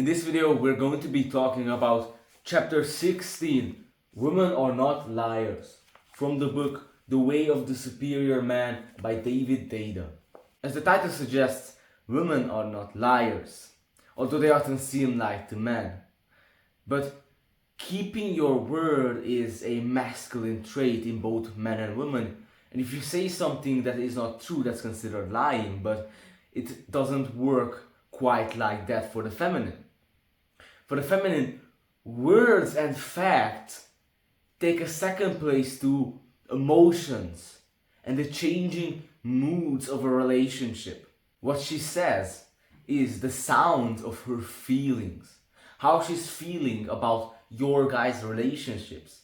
In this video, we're going to be talking about chapter 16, Women Are Not Liars, from the book The Way of the Superior Man by David Deida. As the title suggests, women are not liars, although they often seem like to men. But keeping your word is a masculine trait in both men and women, and if you say something that is not true, that's considered lying, but it doesn't work quite like that for the feminine. For the feminine, words and facts take a second place to emotions and the changing moods of a relationship. What she says is the sound of her feelings, how she's feeling about your guys' relationships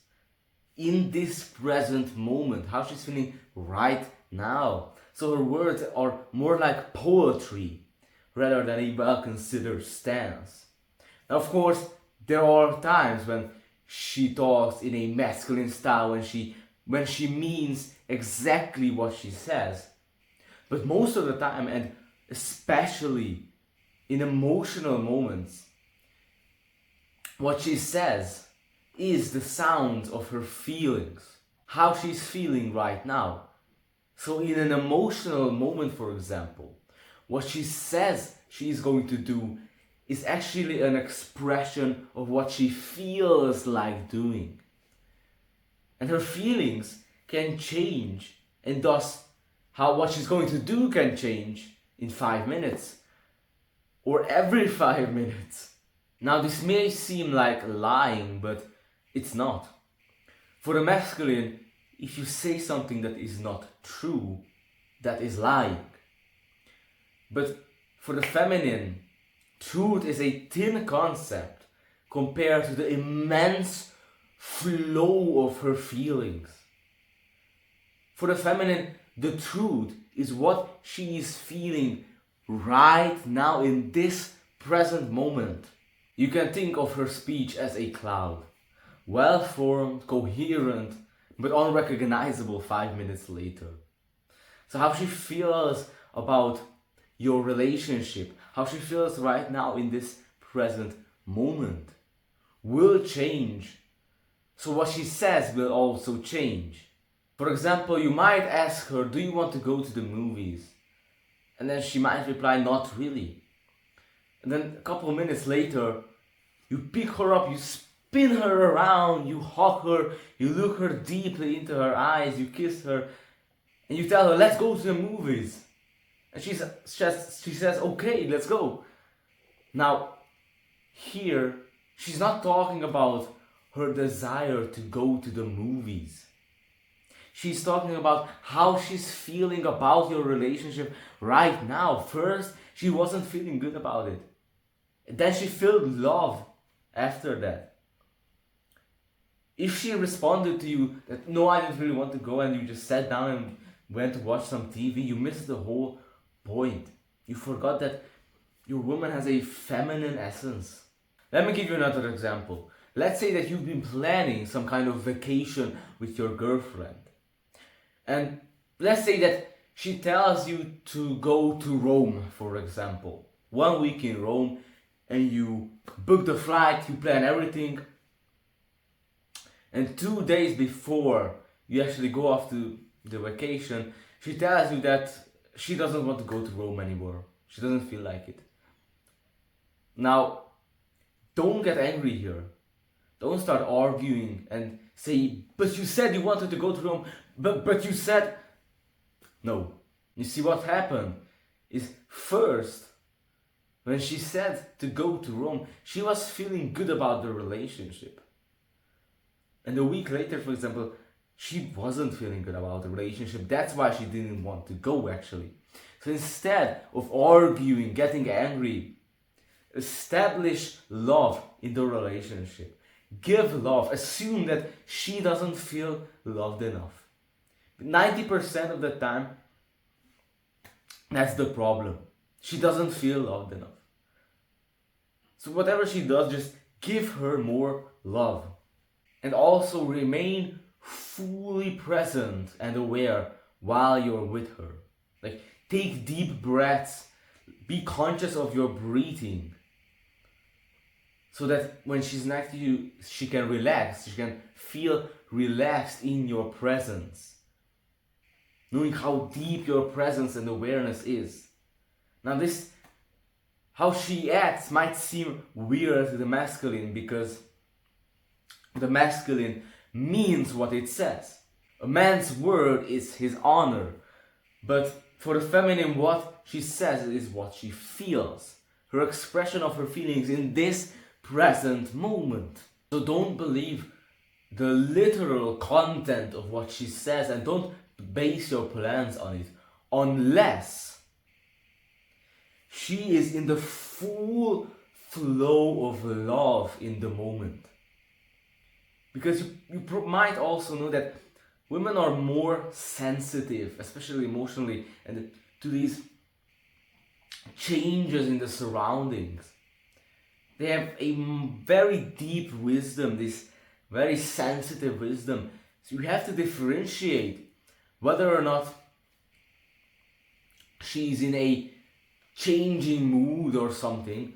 in this present moment, how she's feeling right now. So her words are more like poetry rather than a well-considered stance. Now, of course, there are times when she talks in a masculine style, when she means exactly what she says. But most of the time, and especially in emotional moments, what she says is the sound of her feelings, how she's feeling right now. So in an emotional moment, for example, what she says she's going to do is actually an expression of what she feels like doing. And her feelings can change, and thus what she's going to do can change in 5 minutes or every 5 minutes. Now this may seem like lying, but it's not. For the masculine, if you say something that is not true, that is lying. But for the feminine, truth is a thin concept compared to the immense flow of her feelings. For the feminine, the truth is what she is feeling right now in this present moment. You can think of her speech as a cloud, well-formed, coherent, but unrecognizable 5 minutes later. So how she feels about your relationship, how she feels right now in this present moment, will change. So what she says will also change. For example, you might ask her, do you want to go to the movies? And then she might reply, not really. And then a couple of minutes later, you pick her up, you spin her around, you hug her, you look her deeply into her eyes, you kiss her, and you tell her, let's go to the movies. And she says, okay, let's go. Now, here, she's not talking about her desire to go to the movies. She's talking about how she's feeling about your relationship right now. First, she wasn't feeling good about it. And then she felt love after that. If she responded to you that, no, I didn't really want to go, and you just sat down and went to watch some TV, you missed the whole point. You forgot that your woman has a feminine essence. Let me give you another example. Let's say that you've been planning some kind of vacation with your girlfriend. And let's say that she tells you to go to Rome, for example. 1 week in Rome, and you book the flight, you plan everything. And 2 days before you actually go off to the vacation, she tells you that she doesn't want to go to Rome anymore. She doesn't feel like it. Now, don't get angry here. Don't start arguing and say, but you said you wanted to go to Rome, but you said... No. You see, what happened is, first, when she said to go to Rome, she was feeling good about the relationship. And a week later, for example, she wasn't feeling good about the relationship. That's why she didn't want to go, actually. So instead of arguing, getting angry, establish love in the relationship. Give love. Assume that she doesn't feel loved enough. 90% of the time, that's the problem. She doesn't feel loved enough. So whatever she does, just give her more love. And also remain fully present and aware while you're with her. Like, take deep breaths. Be conscious of your breathing. so that when she's next to you, she can relax, she can feel relaxed in your presence, knowing how deep your presence and awareness is. Now this, how she acts might seem weird to the masculine, because the masculine means what it says. A man's word is his honor, but for the feminine, what she says is what she feels, her expression of her feelings in this present moment. So don't believe the literal content of what she says, and don't base your plans on it, unless she is in the full flow of love in the moment. Because you might also know that women are more sensitive, especially emotionally, and to these changes in the surroundings. They have a very deep wisdom, this very sensitive wisdom. So you have to differentiate whether or not she's in a changing mood or something,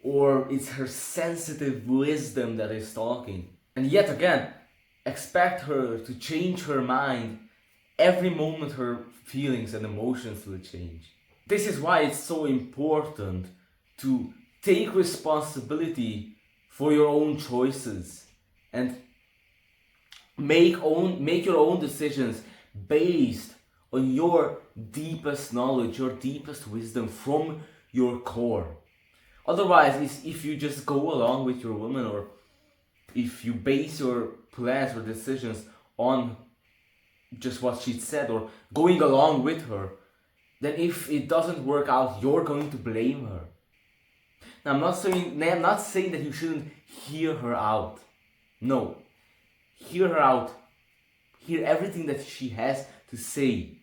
or it's her sensitive wisdom that is talking. And yet again, expect her to change her mind every moment. Her feelings and emotions will change. This is why it's so important to take responsibility for your own choices and make your own decisions based on your deepest knowledge, your deepest wisdom from your core. Otherwise, if you just go along with your woman, or if you base your plans or decisions on just what she said or going along with her, then if it doesn't work out, you're going to blame her. Now, I'm not saying that you shouldn't hear her out. No. Hear her out. Hear everything that she has to say.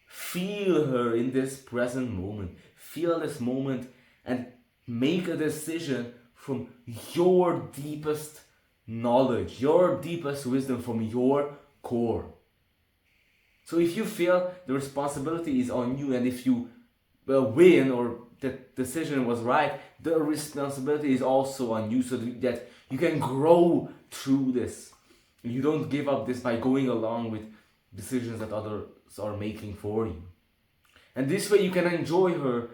Feel her in this present moment. Feel this moment and make a decision from your deepest knowledge, your deepest wisdom, from your core. So if you feel the responsibility is on you, and if you win or the decision was right, the responsibility is also on you, so that you can grow through this. You don't give up this by going along with decisions that others are making for you. And this way you can enjoy her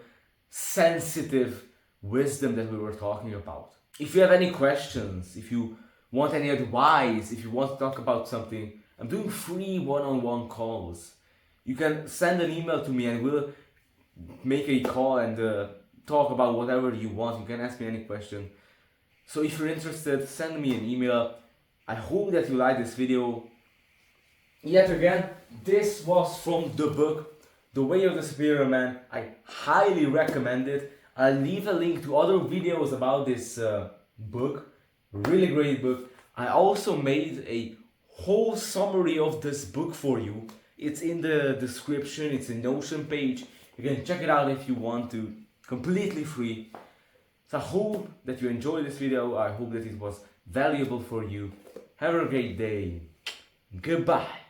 sensitive wisdom that we were talking about. If you have any questions, if you want any advice, if you want to talk about something, I'm doing free one-on-one calls. You can send an email to me and we'll make a call and talk about whatever you want. You can ask me any question. So if you're interested, send me an email. I hope that you like this video. Yet again, this was from the book The Way of the Superior Man. I highly recommend it. I'll leave a link to other videos about this book. Really great book. I also made a whole summary of this book for you. It's in the description. It's a Notion page. You can check it out if you want to. Completely free. So I hope that you enjoyed this video. I hope that it was valuable for you. Have a great day. Goodbye.